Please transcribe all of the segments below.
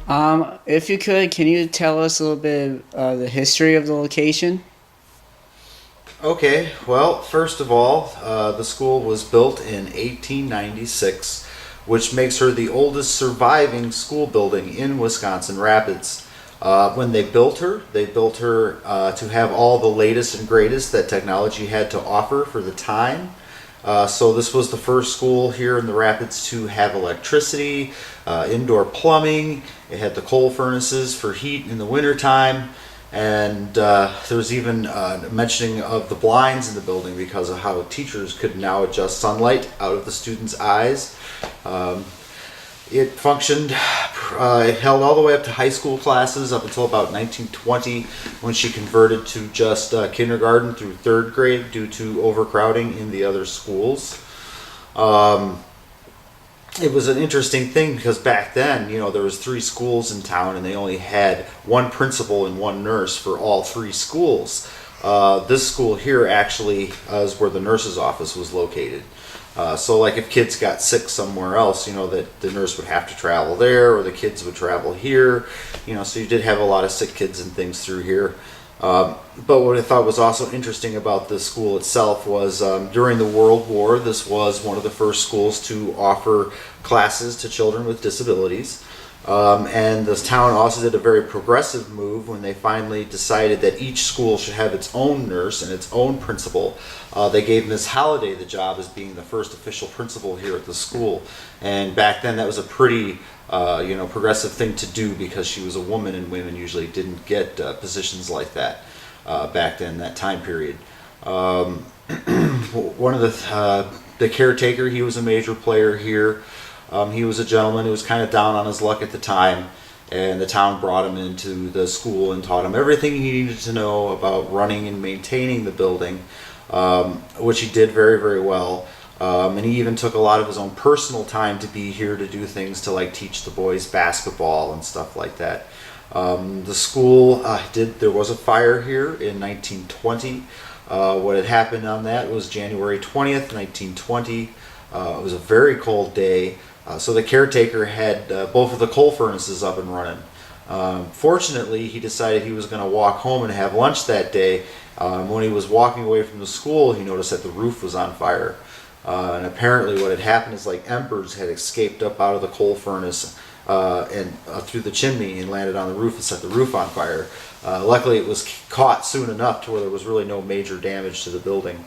If you could, can you tell us a little bit of the history of the location? Okay, well, first of all, the school was built in 1896, which makes her the oldest surviving school building in Wisconsin Rapids. When they built her to have all the latest and greatest that technology had to offer for the time. So this was the first school here in the Rapids to have electricity, indoor plumbing. It had the coal furnaces for heat in the wintertime. And there was even mentioning of the blinds in the building because of how teachers could now adjust sunlight out of the students' eyes. It functioned, it held all the way up to high school classes up until about 1920 when she converted to just kindergarten through third grade due to overcrowding in the other schools. It was an interesting thing because back then, there was 3 schools in town and they only had 1 principal and 1 nurse for all 3 schools. This school here actually is where the nurse's office was located. So like if kids got sick somewhere else, that the nurse would have to travel there or the kids would travel here, so you did have a lot of sick kids and things through here. But what I thought was also interesting about this school itself was during the World War, this was one of the first schools to offer classes to children with disabilities. And this town also did a very progressive move when they finally decided that each school should have its own nurse and its own principal. They gave Miss Halliday the job as being the first official principal here at the school. And back then that was a pretty progressive thing to do because she was a woman and women usually didn't get positions like that back then, that time period. One of the caretaker, he was a major player here. He was a gentleman who was kind of down on his luck at the time, and the town brought him into the school and taught him everything he needed to know about running and maintaining the building, which he did very, very well. And he even took a lot of his own personal time to be here to do things to like teach the boys basketball and stuff like that. The school there was a fire here in 1920. What had happened on that was January 20th, 1920. It was a very cold day. So the caretaker had both of the coal furnaces up and running. Fortunately, he decided he was going to walk home and have lunch that day. When he was walking away from the school, he noticed that the roof was on fire. And apparently what had happened is like embers had escaped up out of the coal furnace and through the chimney and landed on the roof and set the roof on fire. Luckily it was caught soon enough to where there was really no major damage to the building.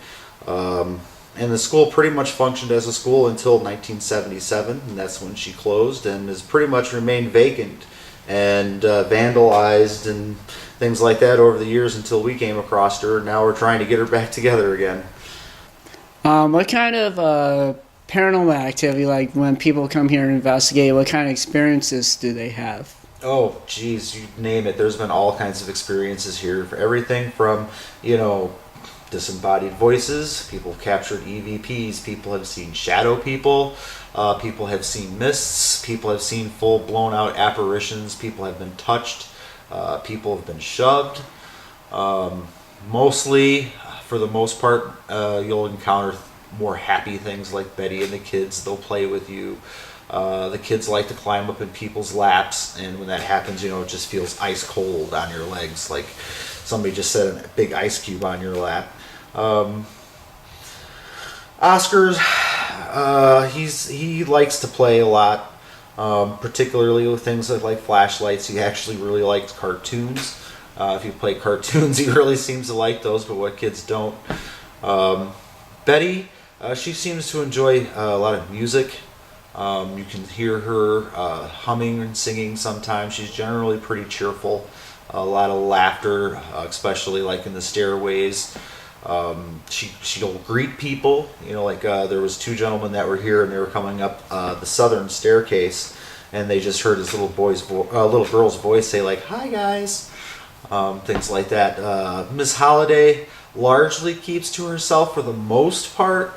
And the school pretty much functioned as a school until 1977, and that's when she closed and has pretty much remained vacant and vandalized and things like that over the years until we came across her, and now we're trying to get her back together again. What kind of paranormal activity, like when people come here and investigate, what kind of experiences do they have? Oh, geez, you name it. There's been all kinds of experiences here for everything from, disembodied voices. People have captured EVPs. People have seen shadow people. People have seen mists. People have seen full blown out apparitions. People have been touched. People have been shoved. Mostly, for the most part, you'll encounter more happy things like Betty and the kids. They'll play with you. The kids like to climb up in people's laps, and when that happens, it just feels ice cold on your legs, like somebody just set a big ice cube on your lap. Oscar's, he likes to play a lot, particularly with things like flashlights. He actually really likes cartoons. If you play cartoons, he really seems to like those, but what kids don't. Betty, she seems to enjoy a lot of music. You can hear her humming and singing sometimes. She's generally pretty cheerful. A lot of laughter, especially like in the stairways. She'll greet people. There was 2 gentlemen that were here and they were coming up the southern staircase, and they just heard this little girl's voice say like, "Hi guys," things like that. Miss Halliday largely keeps to herself for the most part.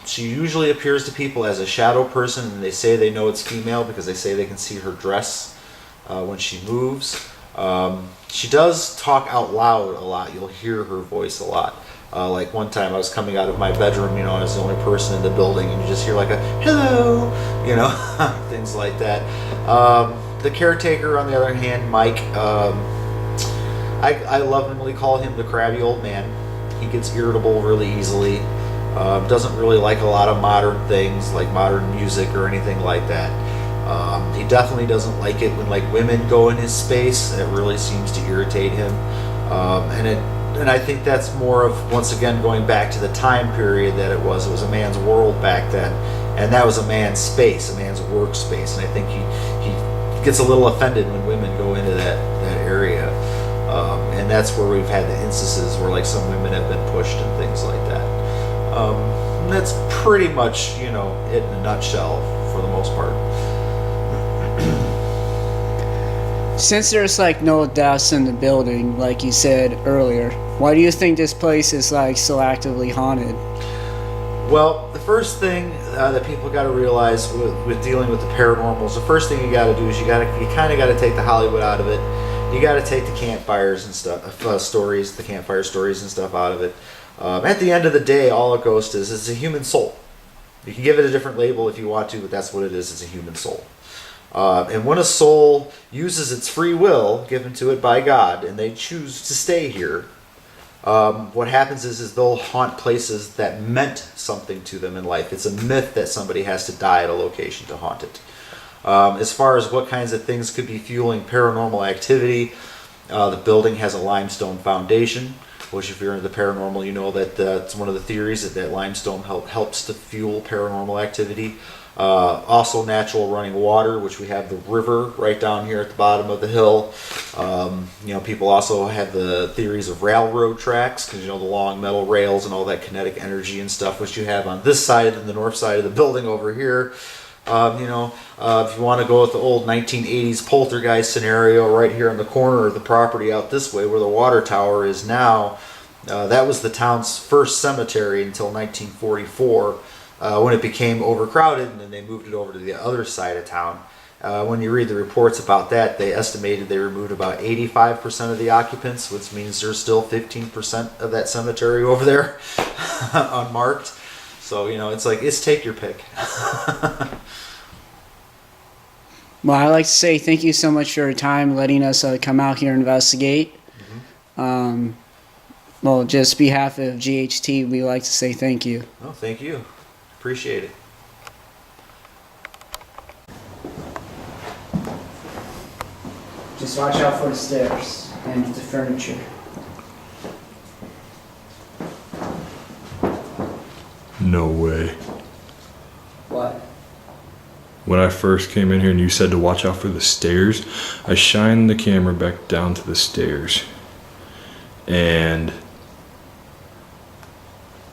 She usually appears to people as a shadow person, and they say they know it's female because they say they can see her dress when she moves. She does talk out loud a lot. You'll hear her voice a lot. Like one time I was coming out of my bedroom, I was the only person in the building, and you just hear like a hello, things like that. the caretaker, on the other hand, Mike, I lovingly call him the crabby old man. He gets irritable really easily. Doesn't really like a lot of modern things, like modern music or anything like that. He definitely doesn't like it when like women go in his space. It really seems to irritate him. And I think that's more of, once again, going back to the time period that it was a man's world back then, and that was a man's space, a man's workspace. And I think he gets a little offended when women go into that area. And that's where we've had the instances where like some women have been pushed and things like that. And that's pretty much, it in a nutshell for the most part. Since there's like no deaths in the building, like you said earlier, why do you think this place is like so actively haunted? Well, the first thing that people got to realize with dealing with the paranormal is the first thing you got to do is you kind of got to take the Hollywood out of it. You got to take the campfires and stuff, the campfire stories and stuff out of it. At the end of the day, all a ghost is a human soul. You can give it a different label if you want to, but that's what it is. It's a human soul. And when a soul uses its free will given to it by God, and they choose to stay here, what happens is they'll haunt places that meant something to them in life. It's a myth that somebody has to die at a location to haunt it. As far as what kinds of things could be fueling paranormal activity, the building has a limestone foundation, which if you're into the paranormal, you know that it's one of the theories that limestone helps to fuel paranormal activity. Also natural running water, which we have the river right down here at the bottom of the hill. People also have the theories of railroad tracks, because the long metal rails and all that kinetic energy and stuff, which you have on this side and the north side of the building over here. If you want to go with the old 1980s poltergeist scenario, right here on the corner of the property out this way where the water tower is now, that was the town's first cemetery until 1944. When it became overcrowded, and then they moved it over to the other side of town. When you read the reports about that, they estimated they removed about 85% of the occupants, which means there's still 15% of that cemetery over there unmarked. So, it's take your pick. Well, I'd like to say thank you so much for your time, letting us come out here and investigate. Mm-hmm. Just behalf of GHT, we'd like to say thank you. Oh, thank you. Appreciate it. Just watch out for the stairs and the furniture. No way. What? When I first came in here and you said to watch out for the stairs, I shined the camera back down to the stairs. And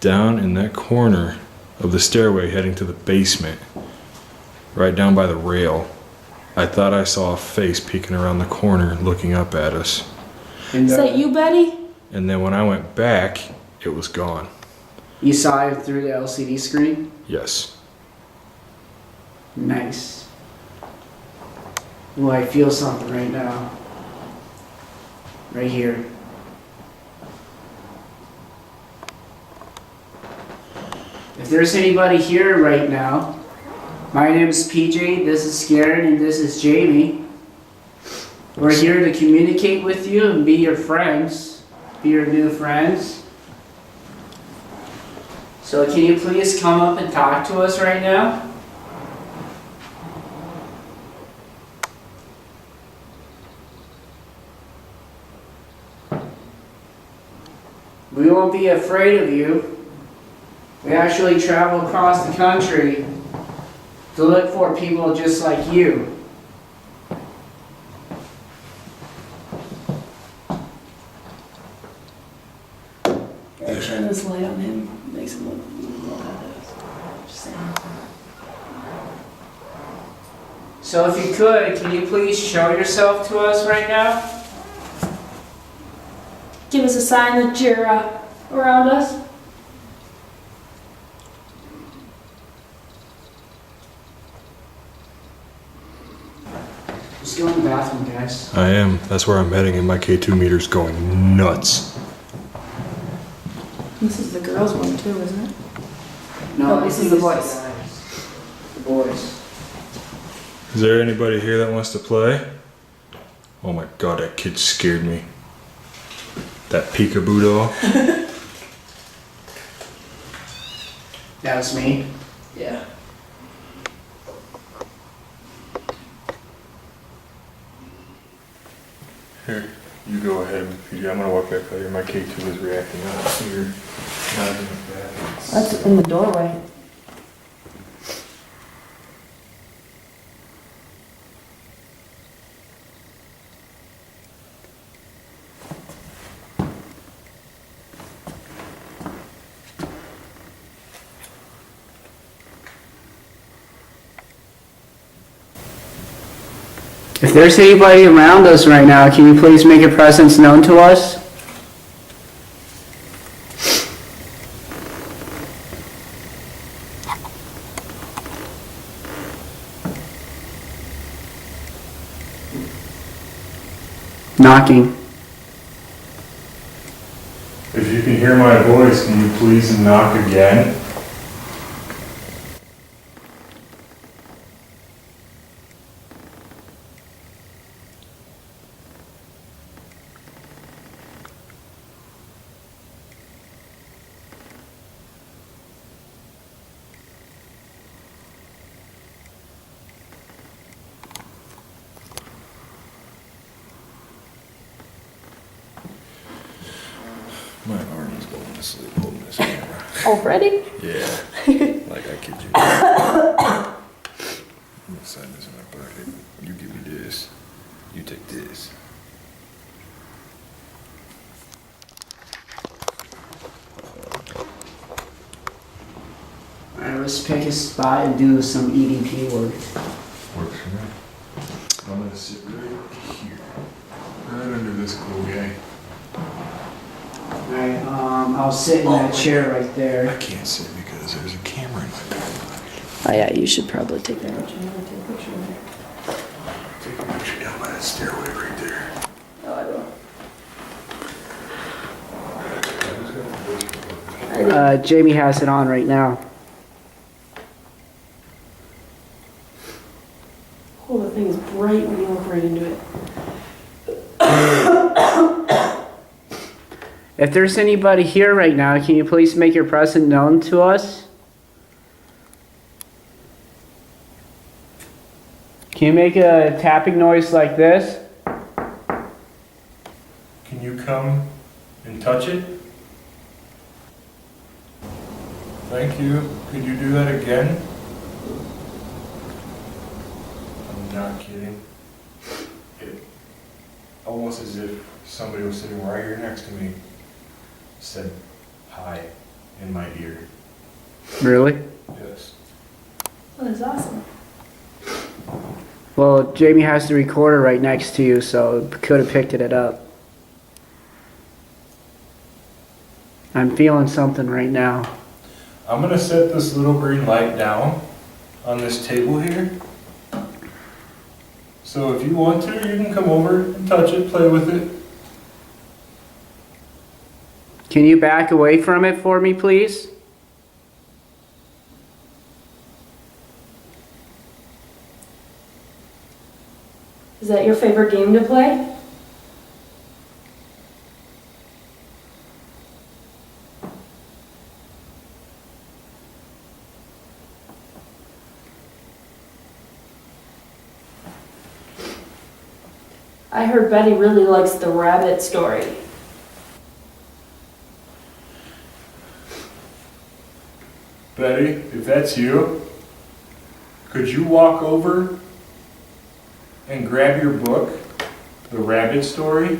down in that corner of the stairway heading to the basement, right down by the rail, I thought I saw a face peeking around the corner looking up at us. Is that you, Betty? And then when I went back, it was gone. You saw it through the LCD screen? Yes. Nice. Well, I feel something right now. Right here. If there's anybody here right now, my name is PJ, this is Scared, and this is Jamie. We're here to communicate with you and be your friends, be your new friends. So can you please come up and talk to us right now? We won't be afraid of you. We actually travel across the country to look for people just like you. Turn this light on him. Makes him look just saying. So if you could, can you please show yourself to us right now? Give us a sign that you're around us. Just go in the bathroom, guys. I am. That's where I'm heading, and my K2 meter's going nuts. This is the girls' one too, isn't it? No, Oh, this is the boys. guys. The boys. Is there anybody here that wants to play? Oh my god, that kid scared me. That peekaboo doll. That's me. Yeah. Here, you go ahead. I'm gonna walk back out here. My K2 is reacting up here. That's in the doorway. If there's anybody around us right now, can you please make your presence known to us? Knocking. If you can hear my voice, can you please knock again? My arm is going to sleep holding this camera. Already? Yeah, like I kid you. I'm gonna sign this in my pocket. You give me this. You take this. Alright, let's pick a spot and do some EDP work. Works for me. I'm gonna sit right here. Right under this cool guy. Alright, I'll sit in that chair right I there. can't sit because there's a camera in my back pocket. Oh yeah, you should probably take that. Take a picture down by that stairway right there. Oh, I will. Jamie has it on right now. Oh, the thing is bright when you look right into it. If there's anybody here right now, can you please make your presence known to us? Can you make a tapping noise like this? Can you come and touch it? Thank you. Could you do that again? I'm not kidding. It almost as if somebody was sitting right here next to me, said hi in my ear. Really? Yes. Oh, that's awesome. Well, Jamie has the recorder right next to you, so could have picked it up. I'm feeling something right now. I'm gonna set this little green light down on this table here. So if you want to, you can come over and touch it, play with it. Can you back away from it for me, please? Is that your favorite game to play? I heard Betty really likes the rabbit story. Betty, if that's you, could you walk over and grab your book, The Rabbit Story?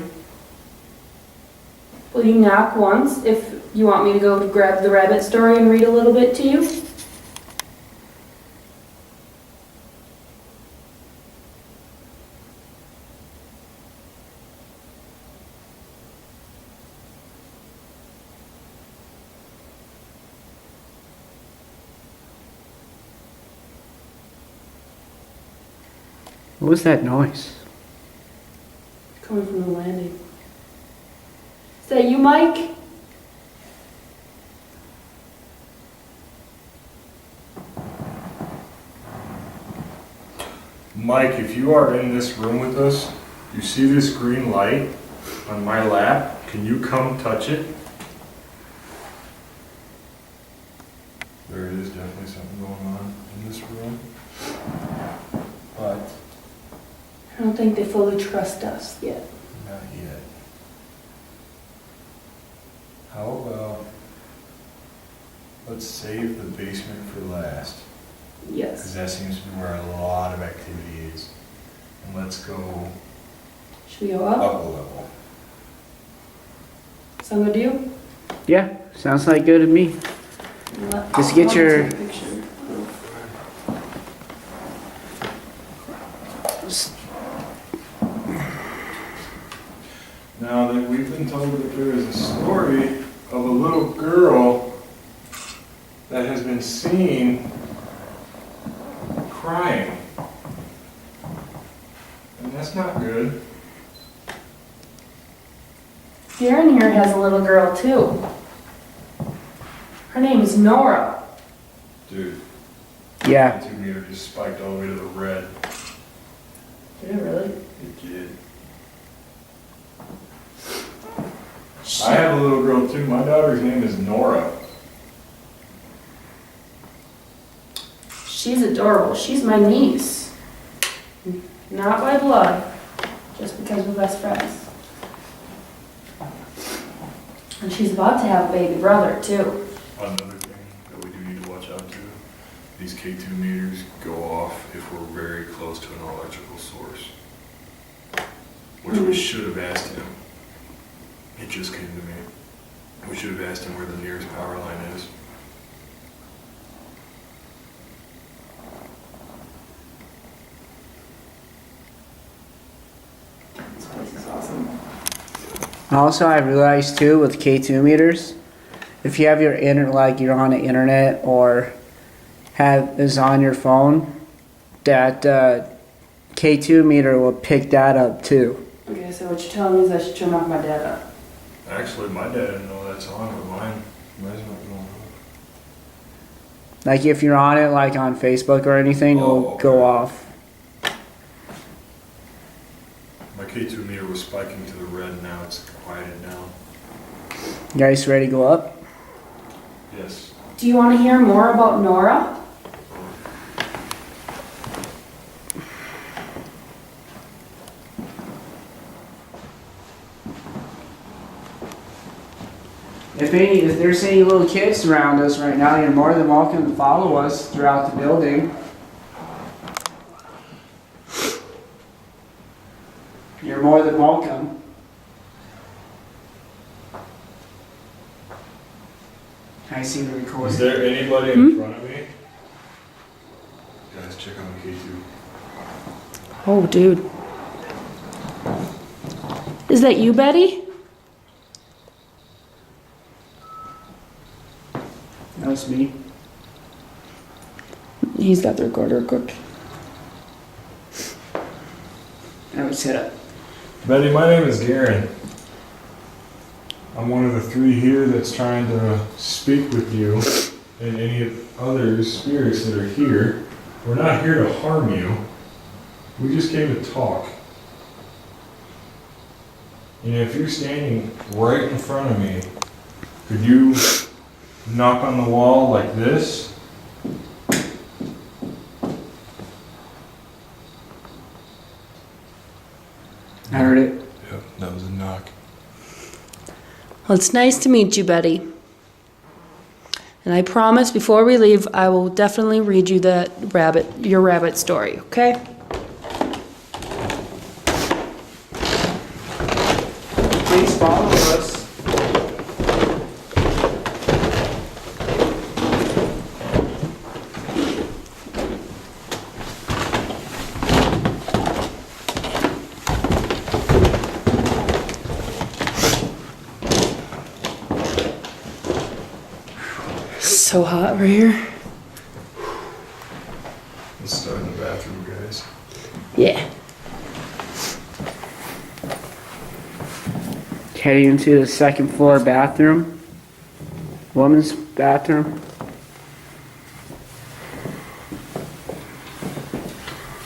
Will you knock once if you want me to go grab the rabbit story and read a little bit to you? What was that noise? Coming from the landing. Is that you, Mike? Mike, if you are in this room with us, you see this green light on my lap, can you come touch it? There is definitely something going on in this room. But I don't think they fully trust us yet. not yet. How about, let's save the basement for last, because Yes. that seems to be where a lot of activity is. And let's go Should we go up? up a level. Sound good to you? Yeah, sounds like good to me. Just get your- Picture of- Now that we've been told that there is a story of a little girl that has been seen crying. And that's not good. Darren here has a little girl too. Her name is Nora. Dude, Yeah, 2 meter just spiked all the way to the red. Did it really? It did. I have a little girl too. My daughter's name is Nora. She's adorable. She's my niece. Not by blood, just because we're best friends. And she's about to have a baby brother too. Another thing that we do need to watch out to, these K2 meters go off if we're very close to an electrical source. Which we should have asked him. It just came to me. We should have asked him where the nearest power line is. This place is awesome. also I realized too with K2 meters, if you have your you're on the internet or is on your phone, that K2 meter will pick that up too. Okay, so what you're telling me is I should turn off my data. Actually, my dad didn't know that's on, but mine's not going on. Like if you're on it like on Facebook or anything, it'll go off. My K2 meter was spiking to the red, now it's quieted down. You guys ready to go up? Yes. Do you want to hear more about Nora? If there's any little kids around us right now, you're more than welcome to follow us throughout the building. You're more than welcome. I see the recording. Is there anybody in front of me? Guys, check on the K2. Oh, dude. Is that you, Betty? That's me. He's got the recorder equipped. Now let's hit it. Betty, my name is Garen. I'm one of the 3 here that's trying to speak with you and any other spirits that are here. We're not here to harm you. We just came to talk. And if you're standing right in front of me, could you knock on the wall like this? I heard it. Yep, that was a knock. Well, it's nice to meet you, Betty. And I promise before we leave, I will definitely read you your rabbit story, okay? Please follow us. So hot right here. Let's start in the bathroom, guys. Yeah. Heading into the second floor bathroom. Woman's bathroom.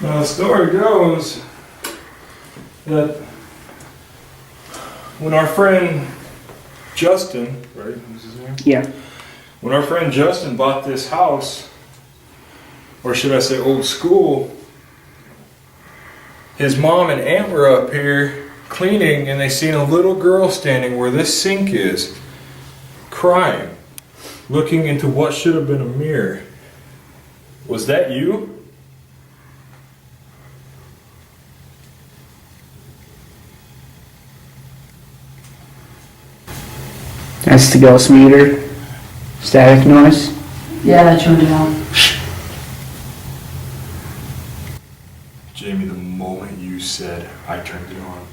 Now Now the story goes that when our friend Justin, right, what's his name? Yeah. When our friend Justin bought this house, or should I say old school, his mom and aunt were up here cleaning and they seen a little girl standing where this sink is, crying, looking into what should have been a mirror. Was that you? That's the ghost meter. Static noise. Yeah, I turned it on. Jamie, the moment you said I turned it on,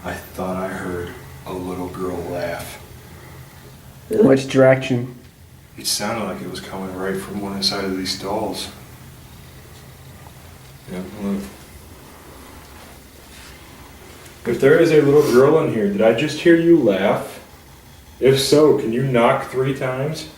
I thought I heard a little girl laugh. Which direction? It sounded like it was coming right from one inside of these stalls. Yeah, look. If there is a little girl in here, did I just hear you laugh? If so, can you knock 3 times?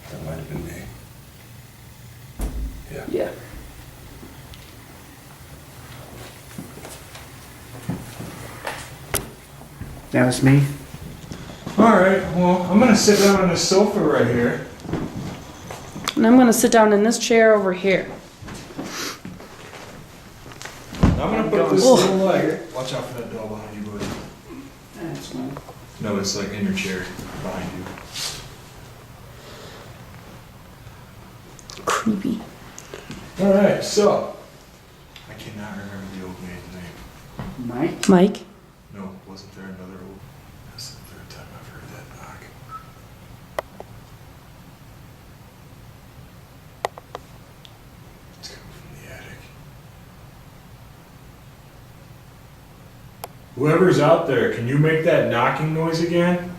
That might have been me. Yeah. Yeah. That was me. Alright, well, I'm gonna sit down on this sofa right here. And I'm gonna sit down in this chair over here. I'm gonna put this Ugh. little light. Watch out for that doll behind you, buddy. That's fine. No, it's like in your chair behind you. Creepy. Alright, so. I cannot remember the old man's name. Mike? Mike? No, wasn't there another old? That's the 3rd time I've heard that knock. It's coming from the attic. Whoever's out there, can you make that knocking noise again?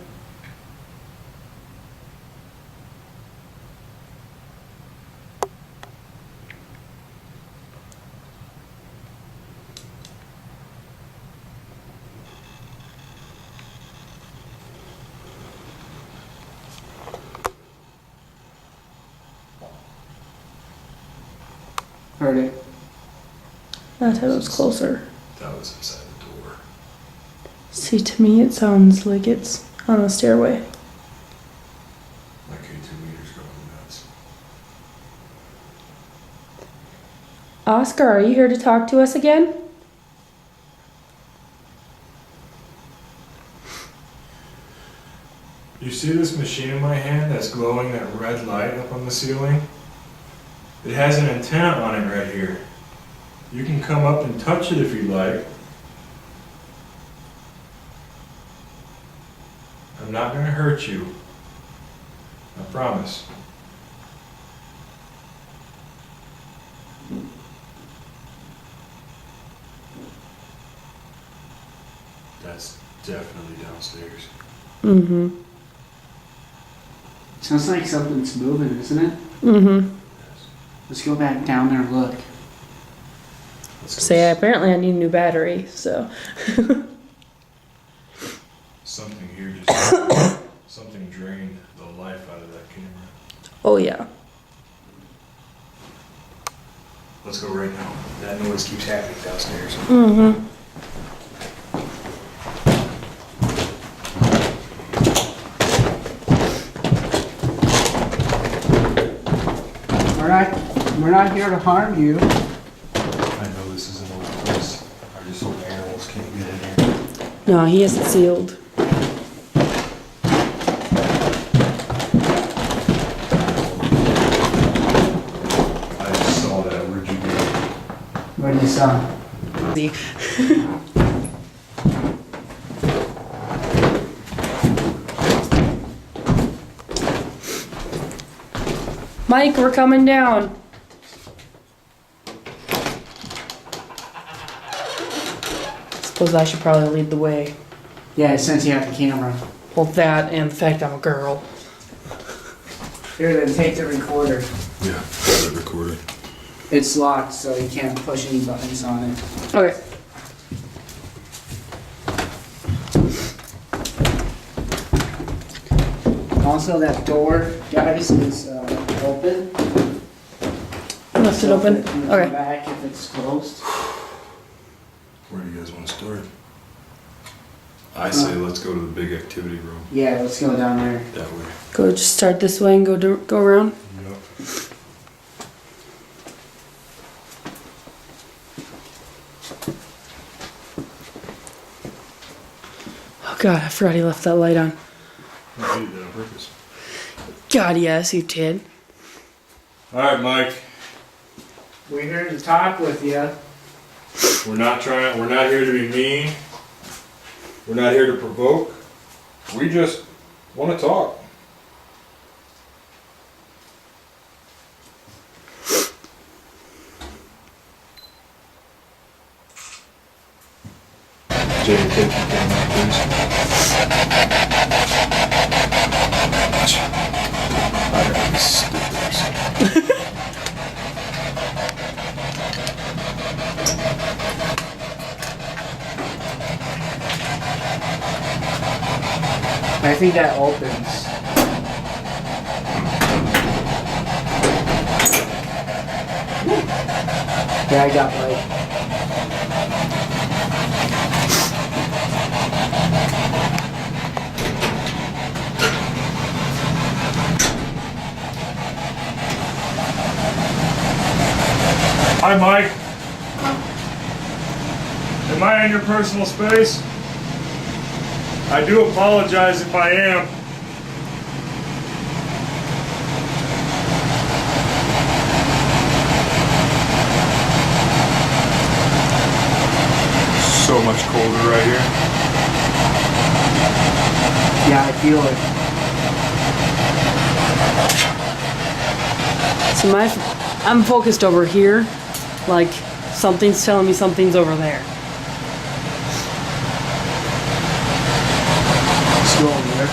Heard it. I thought it was closer. That was inside the door. See, to me it sounds like it's on the stairway. My K2 meter's going nuts. Oscar, are you here to talk to us again? You see this machine in my hand that's glowing that red light up on the ceiling? It has an antenna on it right here. You can come up and touch it if you like. I'm not going to hurt you. I promise. That's definitely downstairs. Mm-hmm. Sounds like something's moving, isn't it? Mm-hmm. Let's go back down there and look. Let's go Say, apparently I need a new battery, so. Something here just something drained the life out of that camera. Oh, yeah. Let's go right now. That noise keeps happening downstairs. Mm-hmm. We're not here to harm you. I know this is an old place. I just hope animals can't get in here. No, he has it sealed. I just saw that. Where'd you go? What do you saw? Mike, we're coming down. Suppose I should probably lead the way. Yeah, since you have the camera. Well, that and the fact I'm a girl. Here, then take the recorder. Yeah, the recorder. It's locked, so you can't push any buttons on it. Okay. Also, that door, guys, is open. Left it open? You can come Okay. back if it's closed. Where do you guys want to start? I say let's go to the big activity room. Yeah, let's go down there. That way. Go just start this way and go around. Yep. Oh God, I forgot he left that light on. I did that on purpose. God, yes, you did. All right, Mike. We're here to talk with you. We're not here to be mean. We're not here to provoke. We just want to talk. Jay, take your camera, please. I gotta be stupid. I think that opens. Yeah, I got light. Hi, Mike. Am I in your personal space? I do apologize if I am. So much colder right here. Yeah, I feel it. So I'm focused over here, like something's telling me something's over there. Let's go over there.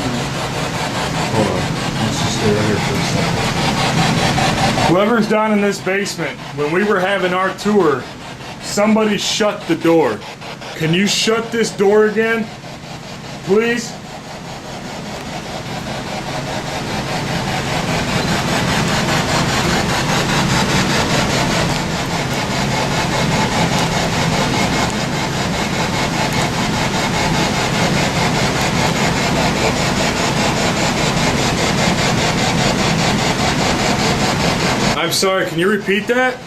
Hold on. Let's just stay right here for a second. Whoever's down in this basement, when we were having our tour, somebody shut the door. Can you shut this door again? Please? I'm sorry, can you repeat that?